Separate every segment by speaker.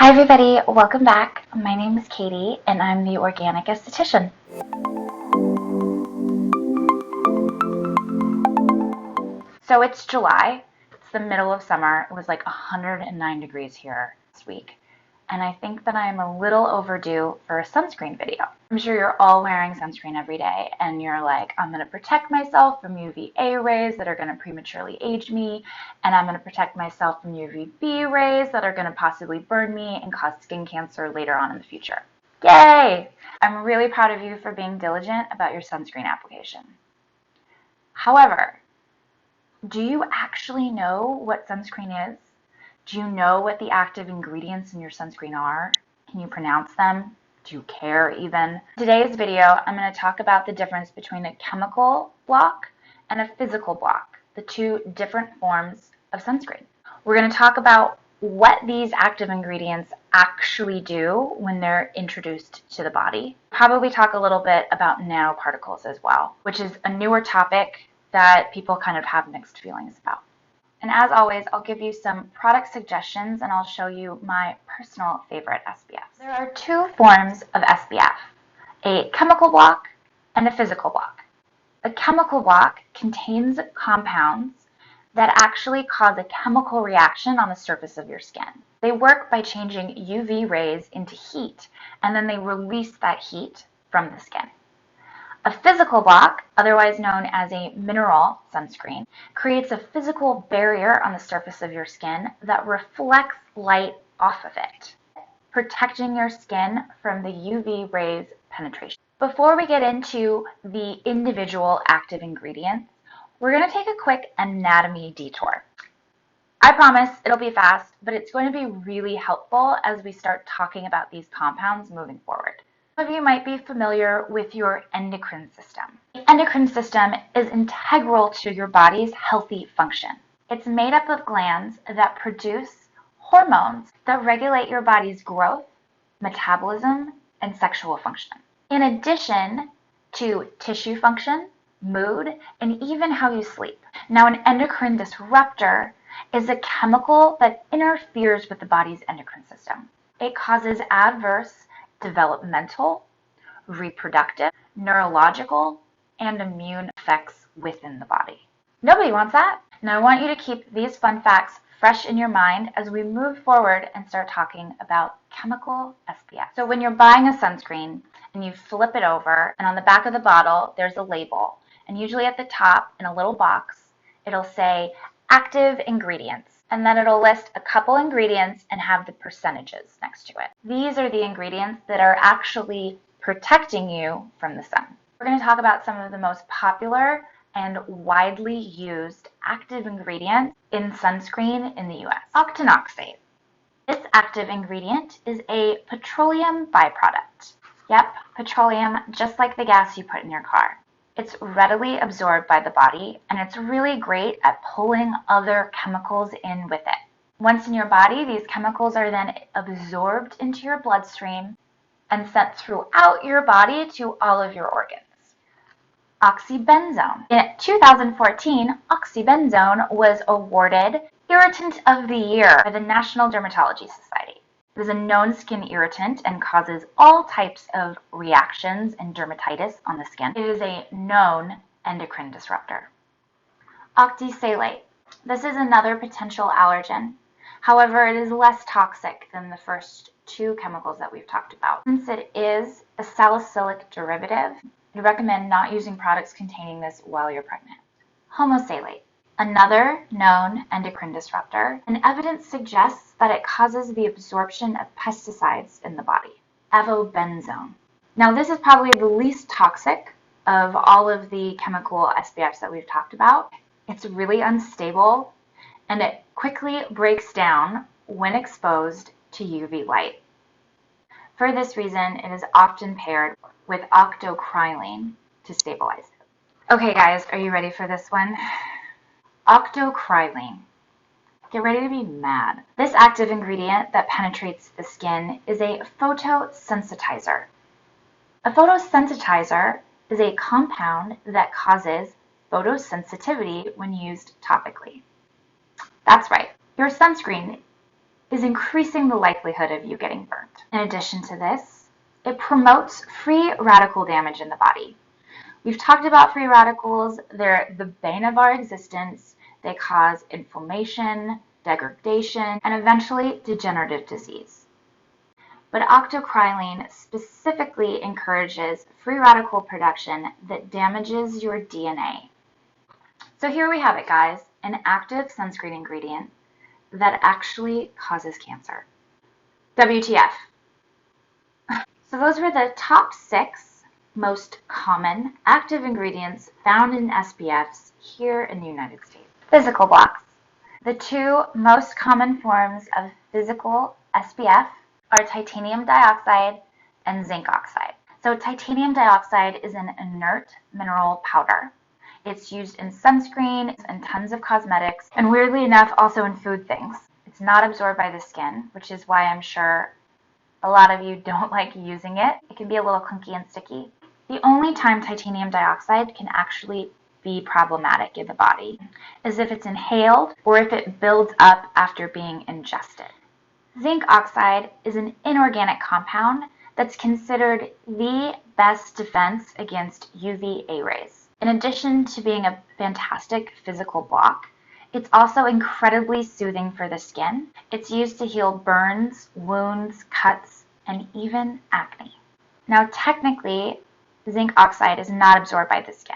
Speaker 1: Hi everybody, welcome back. My name is Katie and I'm the Organic Esthetician. So it's July, it's the middle of summer. It was like 109 degrees here this week. And I think that I'm a little overdue for a sunscreen video. I'm sure you're all wearing sunscreen every day and you're like, I'm going to protect myself from UVA rays that are going to prematurely age me, and I'm going to protect myself from UVB rays that are going to possibly burn me and cause skin cancer later on in the future. Yay! I'm really proud of you for being diligent about your sunscreen application. However, do you actually know what sunscreen is? Do you know what the active ingredients in your sunscreen are? Can you pronounce them? Do you care even? In today's video, I'm going to talk about the difference between a chemical block and a physical block, the two different forms of sunscreen. We're going to talk about what these active ingredients actually do when they're introduced to the body. Probably talk a little bit about nanoparticles as well, which is a newer topic that people kind of have mixed feelings about. And as always, I'll give you some product suggestions and I'll show you my personal favorite SPFs. There are two forms of SPF, a chemical block and a physical block. A chemical block contains compounds that actually cause a chemical reaction on the surface of your skin. They work by changing UV rays into heat, and then they release that heat from the skin. A physical block, otherwise known as a mineral sunscreen, creates a physical barrier on the surface of your skin that reflects light off of it, protecting your skin from the UV rays penetration. Before we get into the individual active ingredients, we're going to take a quick anatomy detour. I promise it'll be fast, but it's going to be really helpful as we start talking about these compounds moving forward. Some of you might be familiar with your endocrine system. The endocrine system is integral to your body's healthy function. It's made up of glands that produce hormones that regulate your body's growth, metabolism, and sexual function. In addition to tissue function, mood, and even how you sleep. Now, an endocrine disruptor is a chemical that interferes with the body's endocrine system. It causes adverse developmental, reproductive, neurological, and immune effects within the body. Nobody wants that. Now I want you to keep these fun facts fresh in your mind as we move forward and start talking about chemical SPF. So when you're buying a sunscreen and you flip it over, and on the back of the bottle there's a label, and usually at the top in a little box it'll say active ingredients. And then it'll list a couple ingredients and have the percentages next to it. These are the ingredients that are actually protecting you from the sun. We're going to talk about some of the most popular and widely used active ingredients in sunscreen in the US. Octinoxate. This active ingredient is a petroleum byproduct. Yep, petroleum, just like the gas you put in your car. It's readily absorbed by the body, and it's really great at pulling other chemicals in with it. Once in your body, these chemicals are then absorbed into your bloodstream and sent throughout your body to all of your organs. Oxybenzone. In 2014, oxybenzone was awarded Irritant of the Year by the National Dermatology Society. It is a known skin irritant and causes all types of reactions and dermatitis on the skin. It is a known endocrine disruptor. Octisalate. This is another potential allergen. However, it is less toxic than the first two chemicals that we've talked about. Since it is a salicylic derivative, we recommend not using products containing this while you're pregnant. Homosalate. Another known endocrine disruptor, and evidence suggests that it causes the absorption of pesticides in the body. Avobenzone. Now this is probably the least toxic of all of the chemical SPFs that we've talked about. It's really unstable and it quickly breaks down when exposed to UV light. For this reason, it is often paired with octocrylene to stabilize it. Okay guys, are you ready for this one? Octocrylene. Get ready to be mad. This active ingredient that penetrates the skin is a photosensitizer. A photosensitizer is a compound that causes photosensitivity when used topically. That's right. Your sunscreen is increasing the likelihood of you getting burnt. In addition to this, it promotes free radical damage in the body. We've talked about free radicals. They're the bane of our existence. They cause inflammation, degradation, and eventually degenerative disease. But octocrylene specifically encourages free radical production that damages your DNA. So here we have it, guys, an active sunscreen ingredient that actually causes cancer. WTF. So those were the top 6 most common active ingredients found in SPFs here in the United States. Physical blocks. The 2 most common forms of physical SPF are titanium dioxide and zinc oxide. So titanium dioxide is an inert mineral powder. It's used in sunscreen and tons of cosmetics, and weirdly enough, also in food things. It's not absorbed by the skin, which is why I'm sure a lot of you don't like using it. It can be a little clunky and sticky. The only time titanium dioxide can actually be problematic in the body is if it's inhaled or if it builds up after being ingested. Zinc oxide is an inorganic compound that's considered the best defense against UVA rays. In addition to being a fantastic physical block, it's also incredibly soothing for the skin. It's used to heal burns, wounds, cuts, and even acne. Now, technically, zinc oxide is not absorbed by the skin.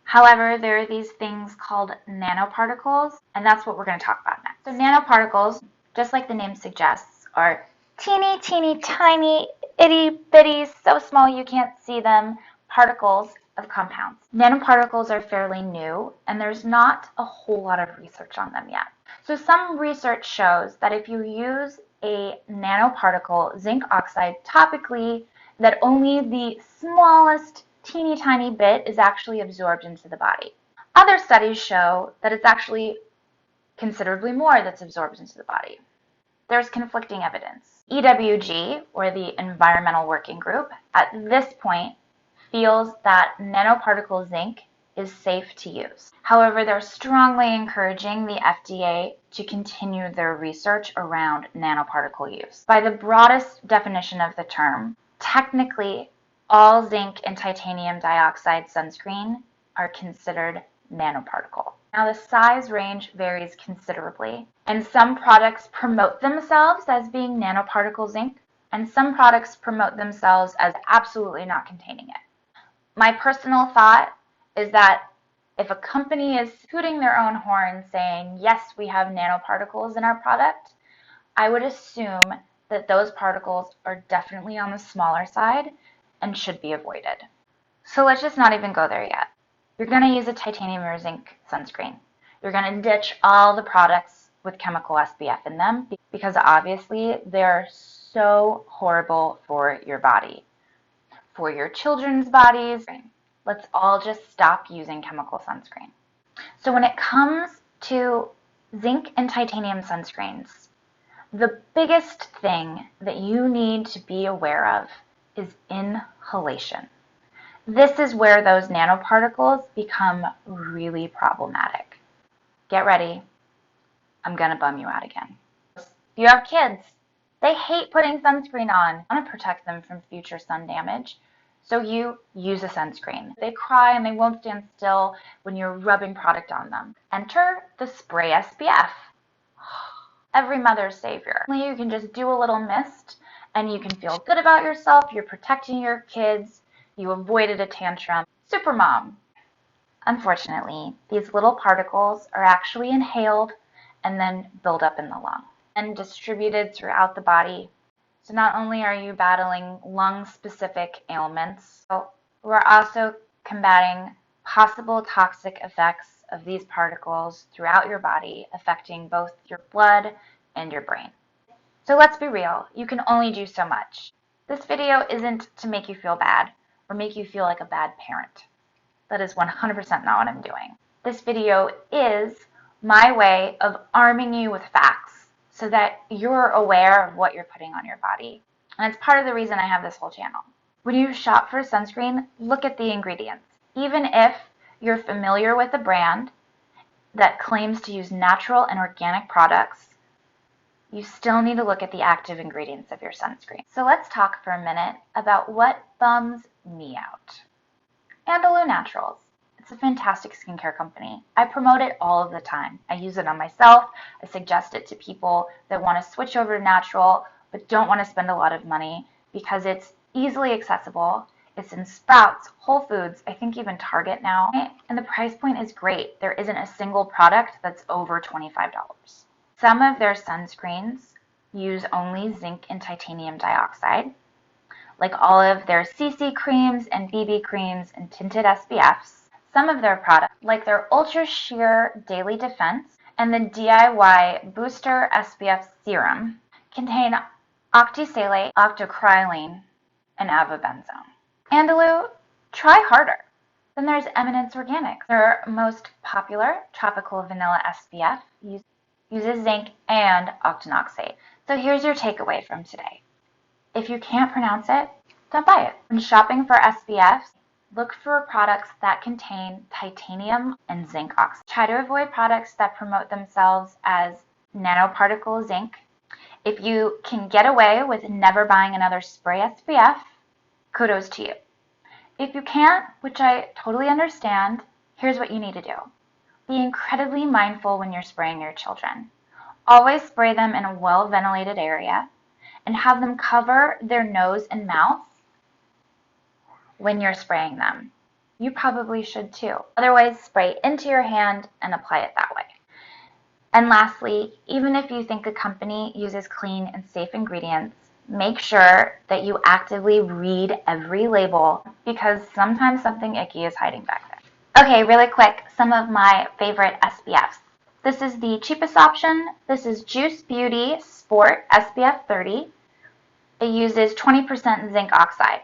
Speaker 1: However, there are these things called nanoparticles, and that's what we're going to talk about next. So nanoparticles, just like the name suggests, are teeny, teeny, tiny, itty bitty, so small you can't see them, particles of compounds. Nanoparticles are fairly new, and there's not a whole lot of research on them yet. So some research shows that if you use a nanoparticle zinc oxide topically, that only the smallest teeny tiny bit is actually absorbed into the body. Other studies show that it's actually considerably more that's absorbed into the body. There's conflicting evidence. EWG, or the Environmental Working Group, at this point feels that nanoparticle zinc is safe to use. However, they're strongly encouraging the FDA to continue their research around nanoparticle use. By the broadest definition of the term, technically, all zinc and titanium dioxide sunscreen are considered nanoparticle. Now, the size range varies considerably, and some products promote themselves as being nanoparticle zinc, and some products promote themselves as absolutely not containing it. My personal thought is that if a company is tooting their own horn saying, yes, we have nanoparticles in our product, I would assume that those particles are definitely on the smaller side and should be avoided. So let's just not even go there yet. You're going to use a titanium or zinc sunscreen. You're going to ditch all the products with chemical SPF in them because obviously they're so horrible for your body, for your children's bodies. Let's all just stop using chemical sunscreen. So when it comes to zinc and titanium sunscreens, the biggest thing that you need to be aware of is inhalation. This is where those nanoparticles become really problematic. Get ready. I'm going to bum you out again. If you have kids, they hate putting sunscreen on. I want to protect them from future sun damage. So you use a sunscreen. They cry and they won't stand still when you're rubbing product on them. Enter the spray SPF. Every mother's savior. You can just do a little mist and you can feel good about yourself. You're protecting your kids. You avoided a tantrum. Super mom. Unfortunately, these little particles are actually inhaled and then build up in the lung and distributed throughout the body. So not only are you battling lung-specific ailments, we're also combating possible toxic effects of these particles throughout your body, affecting both your blood and your brain. So let's be real, you can only do so much. This video isn't to make you feel bad or make you feel like a bad parent. That is 100% not what I'm doing. This video is my way of arming you with facts so that you're aware of what you're putting on your body. And it's part of the reason I have this whole channel. When you shop for sunscreen, look at the ingredients. Even if you're familiar with a brand that claims to use natural and organic products, you still need to look at the active ingredients of your sunscreen. So let's talk for a minute about what bums me out. Malu Naturals. It's a fantastic skincare company. I promote it all of the time. I use it on myself. I suggest it to people that want to switch over to natural but don't want to spend a lot of money because it's easily accessible. It's in Sprouts, Whole Foods, I think even Target now. And the price point is great. There isn't a single product that's over $25. Some of their sunscreens use only zinc and titanium dioxide, like all of their CC creams and BB creams and tinted SPFs. Some of their products, like their Ultra Sheer Daily Defense and the DIY Booster SPF Serum, contain octisalate, octocrylene, and avobenzone. Malu, try harder. Then there's Eminence Organics. Their most popular tropical vanilla SPF uses zinc and octinoxate. So here's your takeaway from today. If you can't pronounce it, don't buy it. When shopping for SPFs, look for products that contain titanium and zinc oxide. Try to avoid products that promote themselves as nanoparticle zinc. If you can get away with never buying another spray SPF, kudos to you. If you can't, which I totally understand, here's what you need to do. Be incredibly mindful when you're spraying your children. Always spray them in a well-ventilated area and have them cover their nose and mouth when you're spraying them. You probably should too. Otherwise, spray into your hand and apply it that way. And lastly, even if you think a company uses clean and safe ingredients, make sure that you actively read every label because sometimes something icky is hiding back there. Okay, really quick, some of my favorite SPFs. This is the cheapest option. This is Juice Beauty Sport SPF 30. It uses 20% zinc oxide.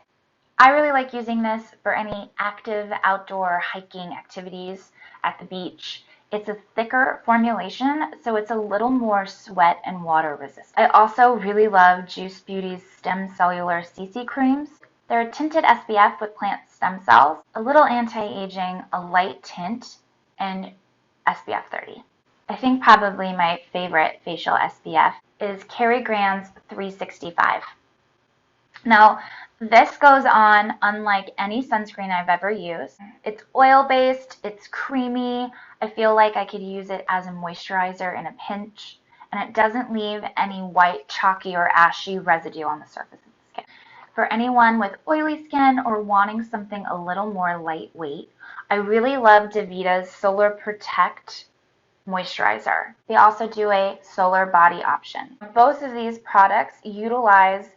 Speaker 1: I really like using this for any active outdoor hiking activities at the beach. It's a thicker formulation, so it's a little more sweat and water resistant. I also really love Juice Beauty's Stem Cellular CC creams. They're a tinted SPF with plant stem cells, a little anti-aging, a light tint, and SPF 30. I think probably my favorite facial SPF is Gran's 365. Now, this goes on unlike any sunscreen I've ever used. It's oil-based, it's creamy. I feel like I could use it as a moisturizer in a pinch, and it doesn't leave any white, chalky, or ashy residue on the surface of the skin. For anyone with oily skin or wanting something a little more lightweight, I really love Devita's Solar Protect Moisturizer. They also do a solar body option. Both of these products utilize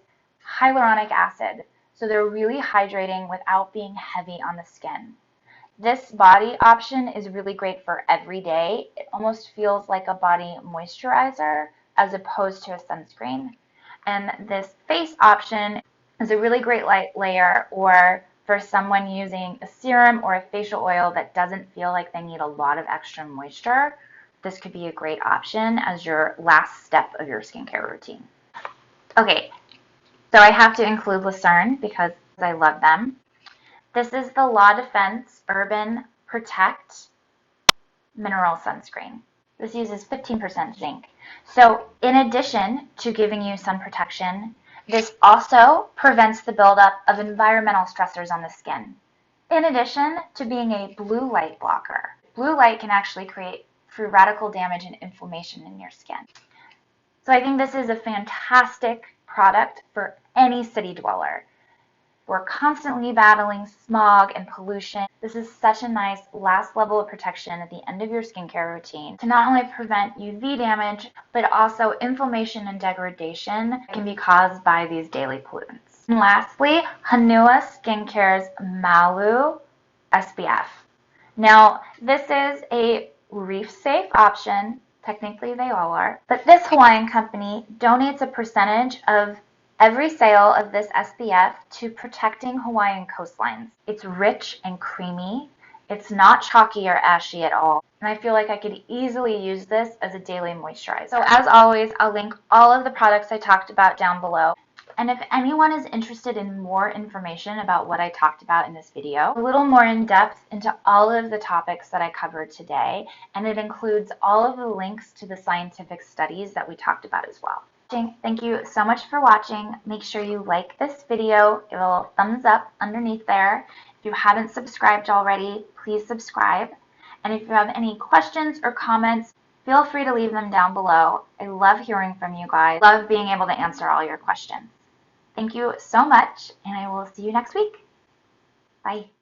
Speaker 1: hyaluronic acid, so they're really hydrating without being heavy on the skin. This body option is really great for every day. It almost feels like a body moisturizer as opposed to a sunscreen. And this face option is a really great light layer, or for someone using a serum or a facial oil that doesn't feel like they need a lot of extra moisture, this could be a great option as your last step of your skincare routine. Okay, so I have to include Luzern because I love them. This is the La Defense Urban Protect Mineral Sunscreen. This uses 15% zinc. So in addition to giving you sun protection, this also prevents the buildup of environmental stressors on the skin. In addition to being a blue light blocker, blue light can actually create free radical damage and inflammation in your skin. So I think this is a fantastic product for any city dweller. We're constantly battling smog and pollution. This is such a nice last level of protection at the end of your skincare routine to not only prevent UV damage, but also inflammation and degradation that can be caused by these daily pollutants. And lastly, Honua Skincare's Malu SPF. Now, this is a reef-safe option. Technically, they all are. But this Hawaiian company donates a percentage of every sale of this SPF to protecting Hawaiian coastlines. It's rich and creamy. It's not chalky or ashy at all. And I feel like I could easily use this as a daily moisturizer. So as always, I'll link all of the products I talked about down below. And if anyone is interested in more information about what I talked about in this video, a little more in depth into all of the topics that I covered today, and it includes all of the links to the scientific studies that we talked about as well. Thank you so much for watching. Make sure you like this video, give a little thumbs up underneath there. If you haven't subscribed already, please subscribe. And if you have any questions or comments, feel free to leave them down below. I love hearing from you guys. Love being able to answer all your questions. Thank you so much, and I will see you next week. Bye.